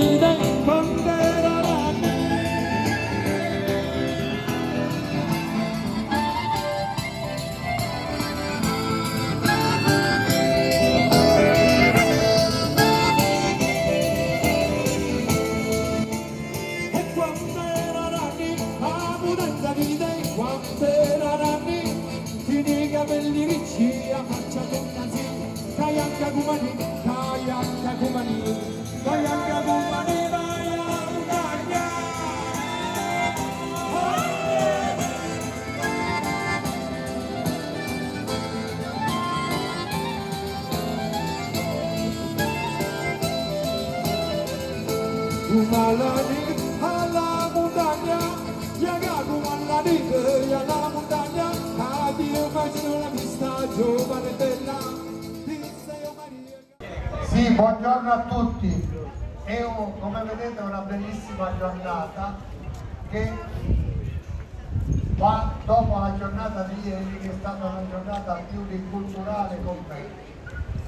vita quando era nani. E quando era nani, la mutanza vita quando era nani, tieni i capelli ricci a faccia tutta sì. Kayanka kumani, kayanka kumani, kayanka kumani, kayanka. Kumalani alla montagna, yaga kumalani alla montagna, addio faccio la vista giovane bella. Sì, buongiorno a tutti. Come vedete è una bellissima giornata che va dopo la giornata di ieri, che è stata una giornata più di culturale con me.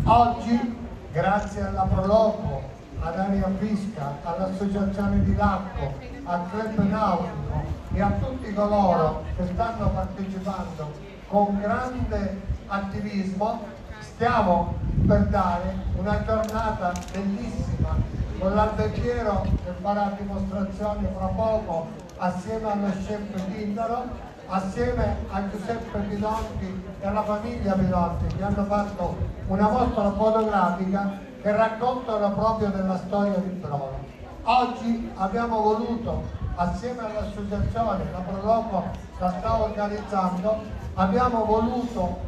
Oggi, grazie alla Proloco, ad Aria Fisca, all'Associazione di Lacco, al Club Nautico e a tutti coloro che stanno partecipando con grande attivismo, stiamo per dare una giornata bellissima con l'Alberghiero che farà dimostrazione fra poco assieme allo chef Tindaro, assieme a Giuseppe Pidonti e alla famiglia Pidonti, che hanno fatto una mostra fotografica che raccontano proprio della storia di Brolo. Oggi abbiamo voluto, assieme all'associazione, la Proloco la sta organizzando, abbiamo voluto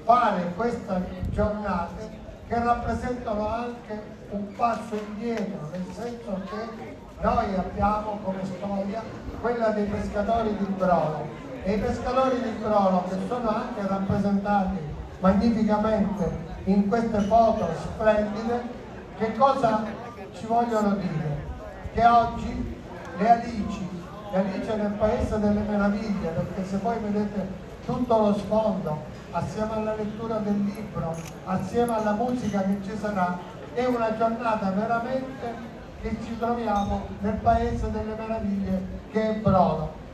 fare queste giornate che rappresentano anche un passo indietro, nel senso che noi abbiamo come storia quella dei pescatori di Brolo, e i pescatori di Brolo, che sono anche rappresentati magnificamente in queste foto splendide, che cosa ci vogliono dire? Che oggi le Alici nel Paese delle Meraviglie, perché se voi vedete tutto lo sfondo, assieme alla lettura del libro, assieme alla musica che ci sarà, è una giornata veramente che ci troviamo nel Paese delle Meraviglie che è Brolo.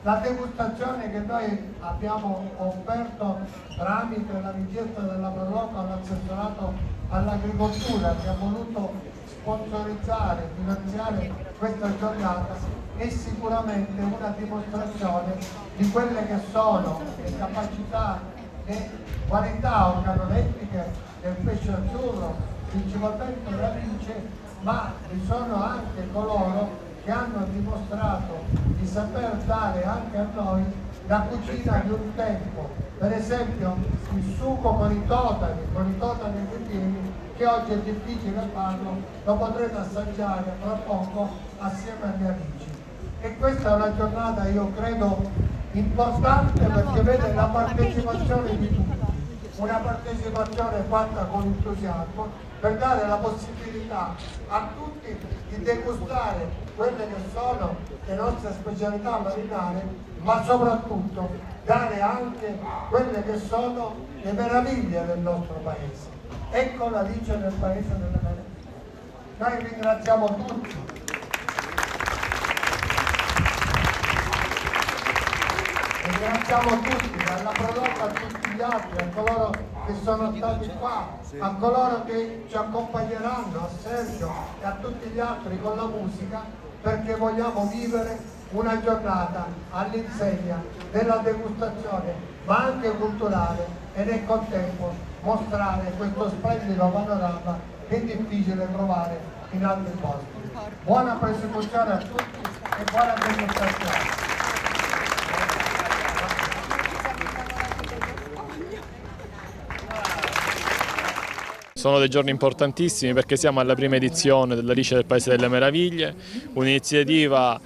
La degustazione che noi abbiamo offerto tramite la richiesta della Proloco all'assessorato all'agricoltura, che ha voluto sponsorizzare, finanziare questa giornata, è sicuramente una dimostrazione di quelle che sono le capacità e qualità organolettiche del pesce azzurro, principalmente da Alice, ma vi sono anche coloro che hanno dimostrato di saper dare anche a noi la cucina di un tempo, per esempio il sugo con i totani ripieni, che oggi è difficile farlo, lo potrete assaggiare fra poco assieme agli amici. E questa è una giornata, io credo, importante, perché vede la partecipazione di tutti, una partecipazione fatta con entusiasmo per dare la possibilità a tutti di degustare quelle che sono le nostre specialità marinare, ma soprattutto dare anche quelle che sono le meraviglie del nostro paese. Ecco la Alice nel Paese delle Meraviglie. Noi ringraziamo tutti. Ringraziamo tutti, dalla Proloco a tutti gli altri, a coloro che sono stati qua, a coloro che ci accompagneranno, a Sergio e a tutti gli altri con la musica, perché vogliamo vivere una giornata all'insegna della degustazione, ma anche culturale, e nel contempo mostrare questo splendido panorama che è difficile trovare in altri posti. Buona prosecuzione a tutti e buona degustazione. Sono dei giorni importantissimi perché siamo alla prima edizione dell'Alice del Paese delle Meraviglie, un'iniziativa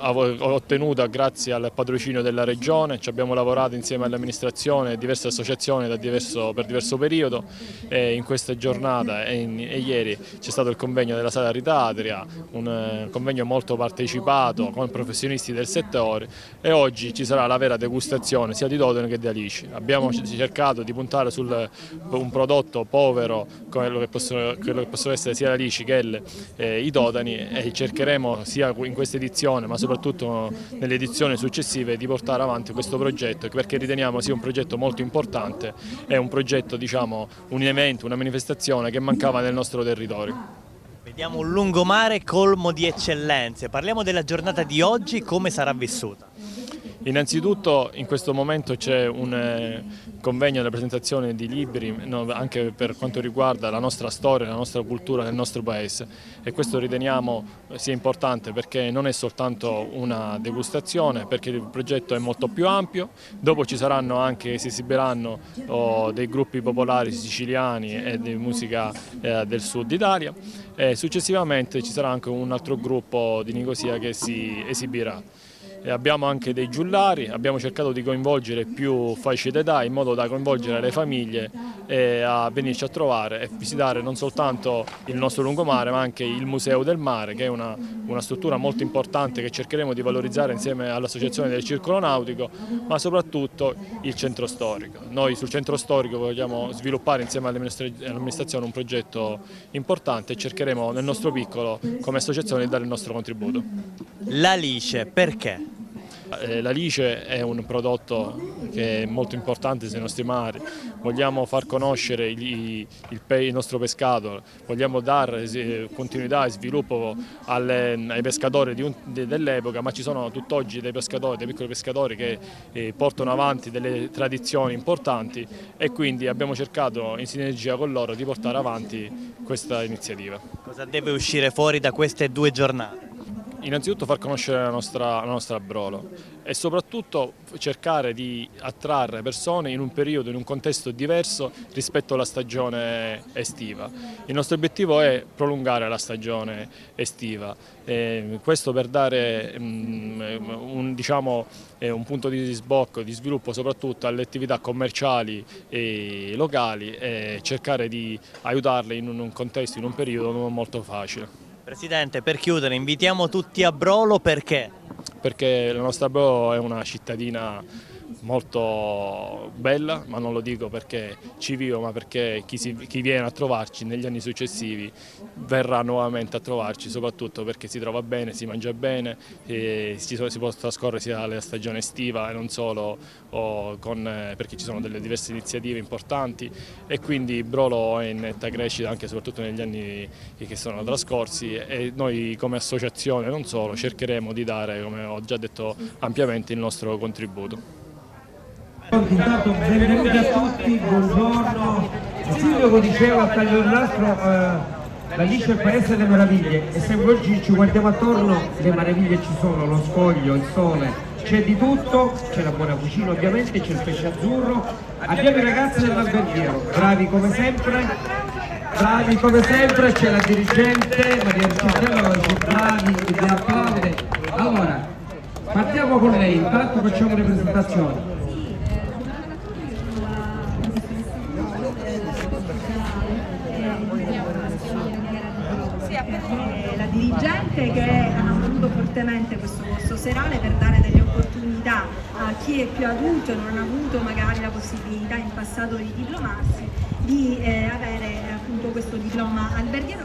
ottenuta grazie al patrocinio della Regione. Ci abbiamo lavorato insieme all'amministrazione e diverse associazioni per diverso periodo, e in questa giornata e ieri c'è stato il convegno della Sala Rita Atria, un convegno molto partecipato con professionisti del settore, e oggi ci sarà la vera degustazione sia di Dodani che di alici. Abbiamo cercato di puntare su un prodotto povero come quello che possono essere sia le alici che i Dodani, e cercheremo sia in questa edizione ma soprattutto nelle edizioni successive di portare avanti questo progetto, perché riteniamo sia un progetto molto importante, è un progetto, diciamo, un evento, una manifestazione che mancava nel nostro territorio. Vediamo un lungomare colmo di eccellenze. Parliamo della giornata di oggi, come sarà vissuta? Innanzitutto in questo momento c'è un convegno della presentazione di libri anche per quanto riguarda la nostra storia, la nostra cultura del nostro paese, e questo riteniamo sia importante perché non è soltanto una degustazione, perché il progetto è molto più ampio. Dopo ci saranno anche, si esibiranno dei gruppi popolari siciliani e di musica del sud Italia, e successivamente ci sarà anche un altro gruppo di Nicosia che si esibirà. Abbiamo anche dei giullari, abbiamo cercato di coinvolgere più fasce d'età in modo da coinvolgere le famiglie a venirci a trovare e visitare non soltanto il nostro lungomare ma anche il Museo del Mare, che è una struttura molto importante che cercheremo di valorizzare insieme all'Associazione del Circolo Nautico, ma soprattutto il centro storico. Noi sul centro storico vogliamo sviluppare insieme all'amministrazione un progetto importante e cercheremo nel nostro piccolo come associazione di dare il nostro contributo. L'alice, perché? L'alice è un prodotto che è molto importante sui nostri mari, vogliamo far conoscere il nostro pescato, vogliamo dare continuità e sviluppo ai pescatori dell'epoca, ma ci sono tutt'oggi dei piccoli pescatori che portano avanti delle tradizioni importanti, e quindi abbiamo cercato in sinergia con loro di portare avanti questa iniziativa. Cosa deve uscire fuori da queste 2 giornate? Innanzitutto far conoscere la nostra Brolo e soprattutto cercare di attrarre persone in un periodo, in un contesto diverso rispetto alla stagione estiva. Il nostro obiettivo è prolungare la stagione estiva, questo per dare un punto di sbocco, di sviluppo soprattutto alle attività commerciali e locali, e cercare di aiutarle in un contesto, in un periodo non molto facile. Presidente, per chiudere, invitiamo tutti a Brolo perché? Perché la nostra Brolo è una cittadina molto bella, ma non lo dico perché ci vivo, ma perché chi viene a trovarci negli anni successivi verrà nuovamente a trovarci, soprattutto perché si trova bene, si mangia bene, e si può trascorrere sia la stagione estiva e non solo, perché ci sono delle diverse iniziative importanti, e quindi Brolo è in netta crescita anche e soprattutto negli anni che sono trascorsi, e noi come associazione non solo cercheremo di dare, come ho già detto ampiamente, il nostro contributo. Intanto benvenuti a tutti, buongiorno. Il sindaco diceva a Tagliornastro l'Alice è il paese delle meraviglie, e se oggi ci guardiamo attorno le meraviglie ci sono, lo scoglio, il sole, c'è di tutto, c'è la buona cucina ovviamente, c'è il pesce azzurro, abbiamo i ragazzi dell'alberghiero, bravi come sempre, c'è la dirigente Maria Arcitella, bravi, vi applaude. Allora, partiamo con lei, intanto facciamo le presentazioni. La dirigente che ha voluto fortemente questo corso serale per dare delle opportunità a chi è più adulto e non ha avuto magari la possibilità in passato di diplomarsi, di avere appunto questo diploma alberghiero.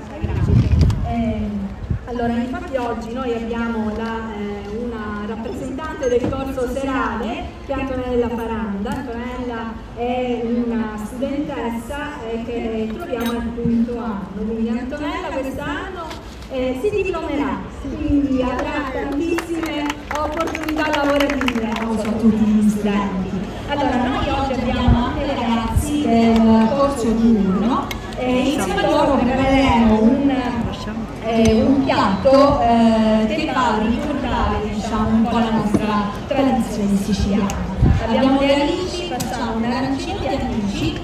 Allora, infatti oggi noi abbiamo una rappresentante del corso serale che è Antonella Faranda. Antonella è una studentessa che troviamo al quinto anno, quindi Antonella quest'anno si diplomerà, quindi avrà tantissime opportunità lavorative a tutti gli studenti. Allora, noi oggi abbiamo anche i ragazzi del corso diurno e insieme a loro prepareremo un piatto che va a ricordare, diciamo, un po' la nostra tradizione siciliana. Abbiamo le alici, facciamo un arancino di alici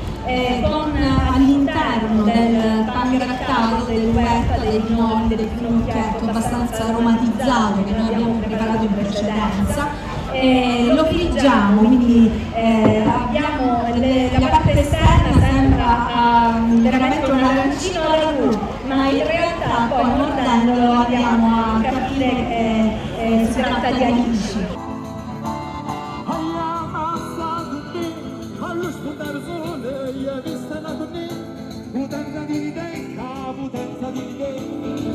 con all'interno del pangrattato dell'uerta, dei pinoli, del finocchietto abbastanza aromatizzato che noi abbiamo preparato in precedenza. Lo friggiamo, quindi abbiamo la parte esterna sembra veramente un arancino ragù, ma in realtà poi mordendolo andiamo a capire che si tratta di alici.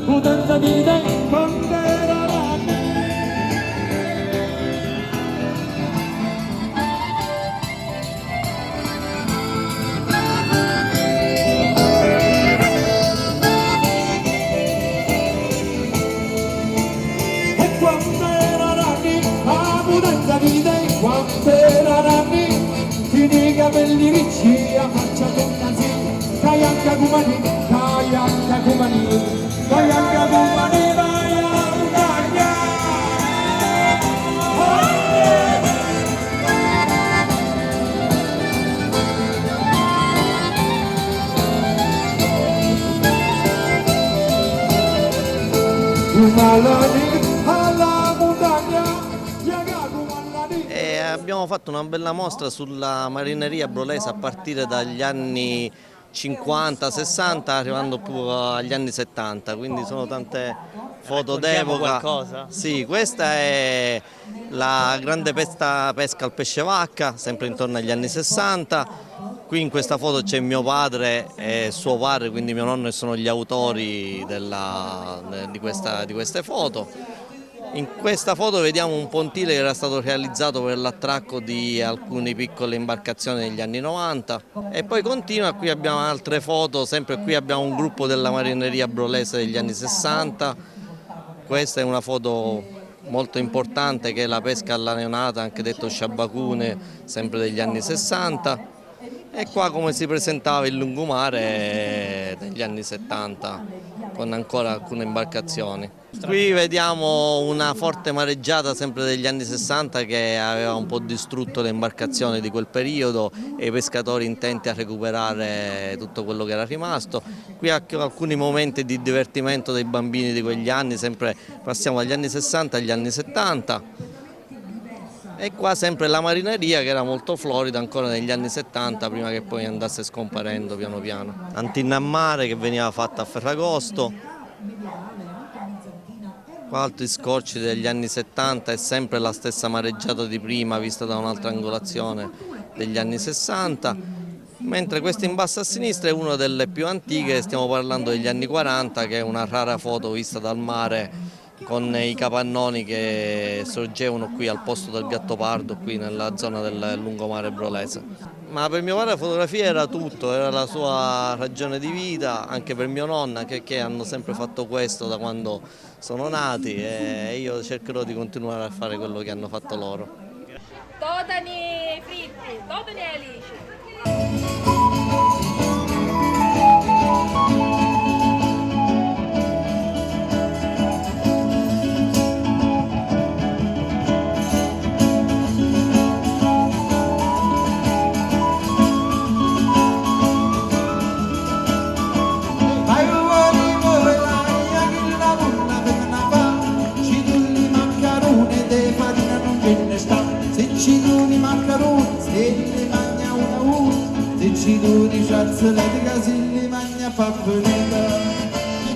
Potenza di te, bandera rame. E quando era rame, la potenza di te, quando era rame, fini i capelli ricci, a faccia tutta sì, cagliacca cumani, cagliacca cumani. Cagliacca cumani, vai a Ugagna. Alla montagna, abbiamo fatto una bella mostra sulla marineria brolese a partire dagli anni 50-60 arrivando più agli anni 70, quindi sono tante foto d'epoca. Qualcosa? Sì, questa è la grande pesca al pesce vacca, sempre intorno agli anni 60. Qui in questa foto c'è mio padre e suo padre, quindi mio nonno, e sono gli autori di queste foto. In questa foto vediamo un pontile che era stato realizzato per l'attracco di alcune piccole imbarcazioni negli anni 90 e poi continua, qui abbiamo altre foto, sempre qui abbiamo un gruppo della marineria brolese degli anni 60, questa è una foto molto importante che è la pesca alla neonata, anche detto sciabacune, sempre degli anni 60 e qua come si presentava il lungomare degli anni 70 con ancora alcune imbarcazioni. Qui vediamo una forte mareggiata sempre degli anni 60 che aveva un po' distrutto le imbarcazioni di quel periodo e i pescatori intenti a recuperare tutto quello che era rimasto. Qui alcuni momenti di divertimento dei bambini di quegli anni, sempre passiamo dagli anni 60 agli anni 70. E qua sempre la marineria che era molto florida ancora negli anni 70 prima che poi andasse scomparendo piano piano. Antinna a mare che veniva fatta a Ferragosto. Qua altri scorci degli anni 70 è sempre la stessa mareggiata di prima vista da un'altra angolazione degli anni 60. Mentre questa in basso a sinistra è una delle più antiche, stiamo parlando degli anni 40, che è una rara foto vista dal mare con i capannoni che sorgevano qui al posto del Gattopardo, qui nella zona del lungomare brolese. Ma per mio padre la fotografia era tutto, era la sua ragione di vita, anche per mia nonna che hanno sempre fatto questo da quando sono nati e io cercherò di continuare a fare quello che hanno fatto loro. Totani fritti, totani alici.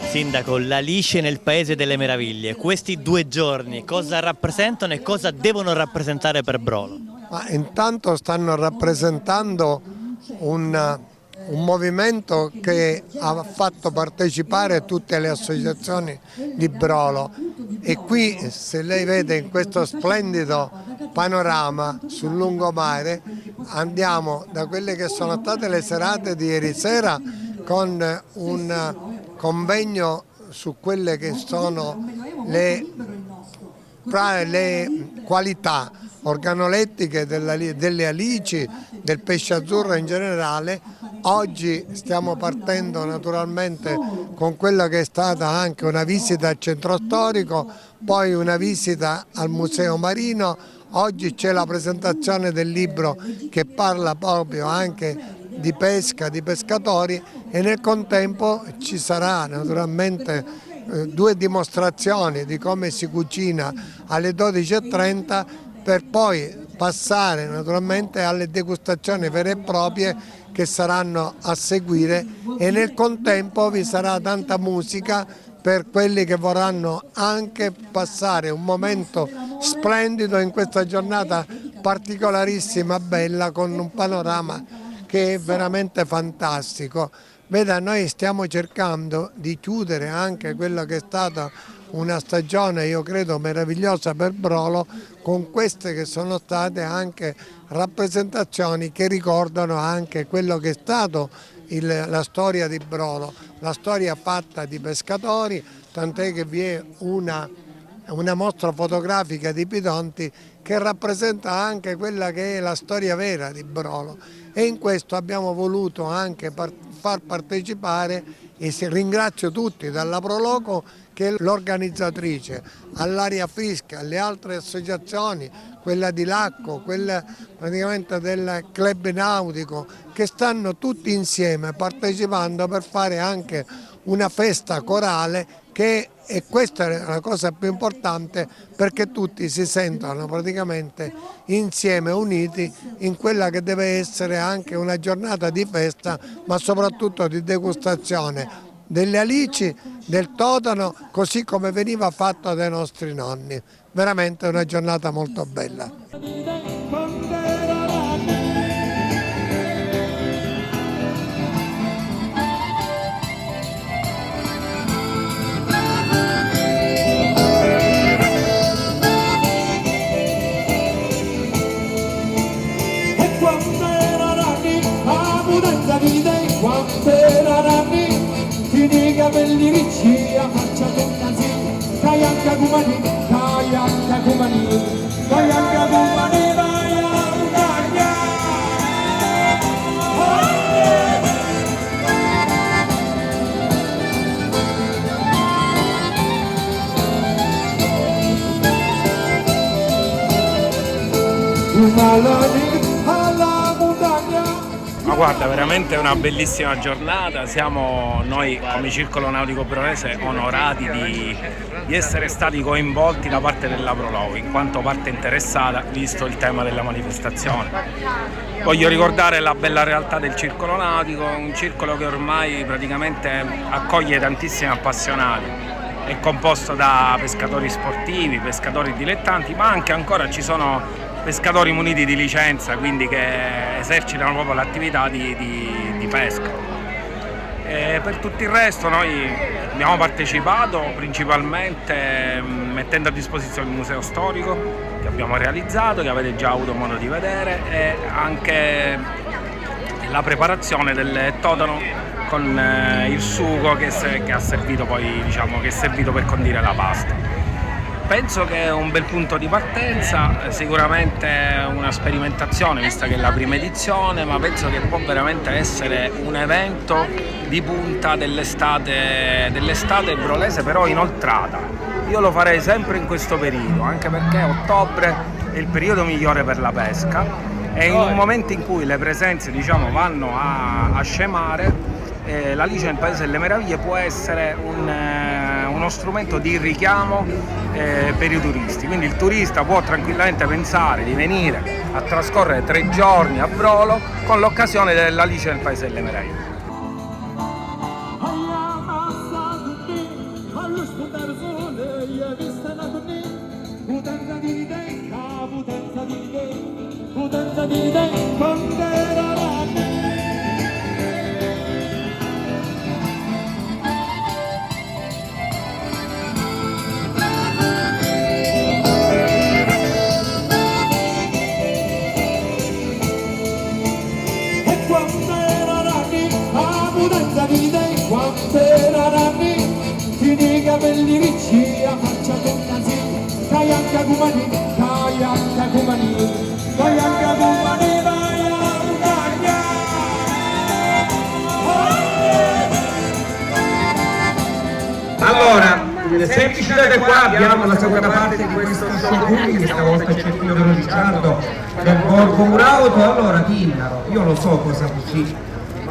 Sindaco, l'Alice nel Paese delle Meraviglie, questi 2 giorni cosa rappresentano e cosa devono rappresentare per Brolo? Ma intanto stanno rappresentando un movimento che ha fatto partecipare tutte le associazioni di Brolo e qui, se lei vede in questo splendido panorama sul lungomare, andiamo da quelle che sono state le serate di ieri sera con un convegno su quelle che sono le qualità organolettiche delle alici, del pesce azzurro in generale. Oggi stiamo partendo naturalmente con quella che è stata anche una visita al centro storico, poi una visita al museo marino. Oggi c'è la presentazione del libro che parla proprio anche di pesca, di pescatori, e nel contempo ci sarà naturalmente 2 dimostrazioni di come si cucina alle 12:30, per poi passare naturalmente alle degustazioni vere e proprie che saranno a seguire, e nel contempo vi sarà tanta musica per quelli che vorranno anche passare un momento splendido in questa giornata particolarissima, bella, con un panorama che è veramente fantastico. Veda, noi stiamo cercando di chiudere anche quello che è stata una stagione, io credo, meravigliosa per Brolo, con queste che sono state anche rappresentazioni che ricordano anche quello che è stato la storia di Brolo, la storia fatta di pescatori, tant'è che vi è una mostra fotografica di Pidonti che rappresenta anche quella che è la storia vera di Brolo, e in questo abbiamo voluto anche far partecipare, e ringrazio tutti, dalla Proloco che è l'organizzatrice, all'Aria Fisca, alle altre associazioni, quella di Lacco, quella praticamente del club nautico, che stanno tutti insieme partecipando per fare anche una festa corale, e questa è la cosa più importante, perché tutti si sentono praticamente insieme, uniti in quella che deve essere anche una giornata di festa, ma soprattutto di degustazione delle alici, del totano, così come veniva fatto dai nostri nonni. Veramente una giornata molto bella. I capelli ricci a faccia tutta sì, Kayanka Kumani, Kayanka Kumani, Kayanka Kumani, Kayanka. Alla montagna. Ma guarda, veramente è una bellissima giornata, siamo noi come Circolo Nautico Brolese onorati di essere stati coinvolti da parte della Proloco in quanto parte interessata, visto il tema della manifestazione. Voglio ricordare la bella realtà del Circolo Nautico, un circolo che ormai praticamente accoglie tantissimi appassionati, è composto da pescatori sportivi, pescatori dilettanti, ma anche ancora ci sono pescatori muniti di licenza, quindi che esercitano proprio l'attività di pesca. E per tutto il resto noi abbiamo partecipato principalmente mettendo a disposizione il museo storico che abbiamo realizzato, che avete già avuto modo di vedere, e anche la preparazione del totano con il sugo che ha servito poi, diciamo, che è servito per condire la pasta. Penso che è un bel punto di partenza, sicuramente una sperimentazione vista che è la prima edizione, ma penso che può veramente essere un evento di punta dell'estate brolese, però inoltrata. Io lo farei sempre in questo periodo, anche perché ottobre è il periodo migliore per la pesca, e in un momento in cui le presenze, diciamo, vanno a scemare, l'Alice nel Paese delle Meraviglie può essere uno strumento di richiamo per i turisti, quindi il turista può tranquillamente pensare di venire a trascorrere 3 giorni a Brolo con l'occasione dell'Alice nel Paese delle Meraviglie. I capelli ricci a faccia tutta sì, Kayanka Kumani, Kayanka Kumani, Kayanka Kumani, Allora, se vi siete qua abbiamo la seconda parte di questo show, quindi stavolta c'è il figlio Ricciardo del bordo con un'auto, allora dimmelo, io lo so cosa cucini,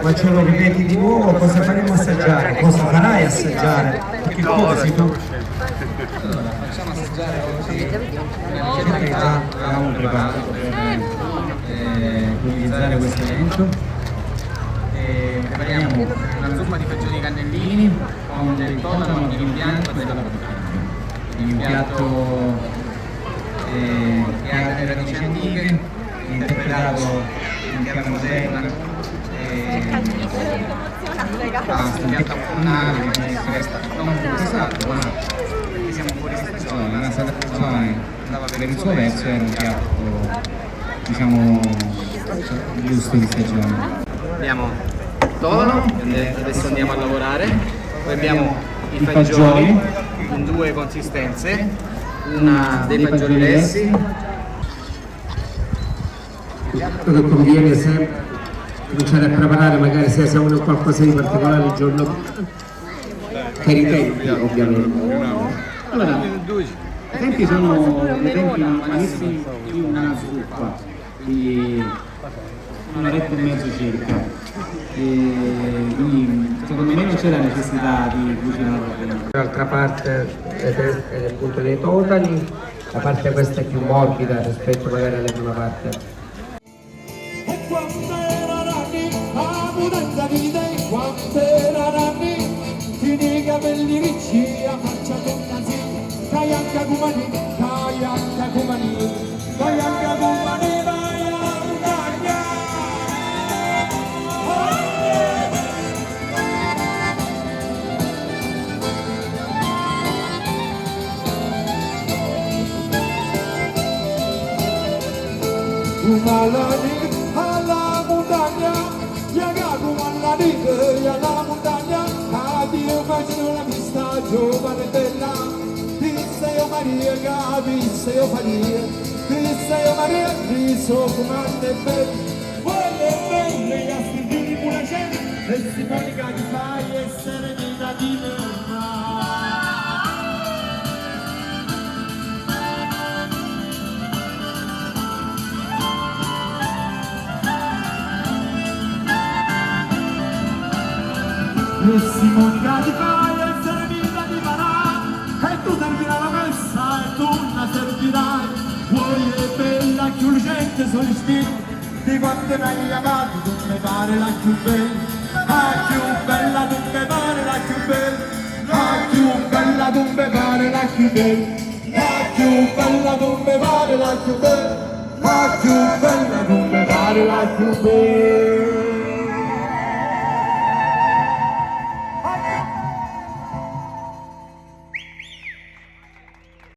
ma ce lo ripeti di nuovo, cosa faremo assaggiare, cosa farai assaggiare, perché tu sei tu. Allora, facciamo assaggiare così una ricetta che già avevamo preparato per utilizzare questo evento. Prepariamo una zuppa di fagioli cannellini con del totano di impianto e della bottiglia. Un piatto che ha delle radici antiche, interpretato in chiave moderna. Basta, un piatto comunale che si resta non esatto, ma perché siamo fuori stagione, la stagione andava per il suo verso, era un piatto diciamo giusto di stagione. Abbiamo tono, adesso andiamo a lavorare, poi abbiamo i fagioli in due consistenze, una dei fagioli lessi. Quello che conviene sempre cominciare a preparare magari se siamo in qualcosa di particolare il giorno per i tempi ovviamente. Allora, i tempi sono dei tempi normalissimi di una zuppa di un'oretta e mezzo circa, quindi secondo me non c'è la necessità di cucinarla prima. L'altra parte è appunto dei totani, la parte questa è più morbida rispetto magari alla prima parte. E quando erano anni, a mudanza di idee, quando erano anni, tieni i capelli ricci, a faccia tonnasi, Kayanka Kumani, Kayanka Kumani, Kayanka Kumani, vai alla montagna. Umalani alla montagna, Yagaku Malani alla montagna, addio faccio la vista giovane bella, disse io Maria, disse io Maria, disse io Maria, disse comande bella, vuole belle, gli aspettini pure c'è, e Simonica ti fai essere vita di me. E Simonica ti fai essere vita di Marà, e tu servirai la messa e tu la servirai, vuoi è bella più lucente sono i spiriti, di quante mi hai amato tu mi pare la più bella, la più bella tu mi pare la più bella, la più bella tu mi pare la più bella, la più bella tu mi pare la più bella, la più bella tu mi pare la più bella.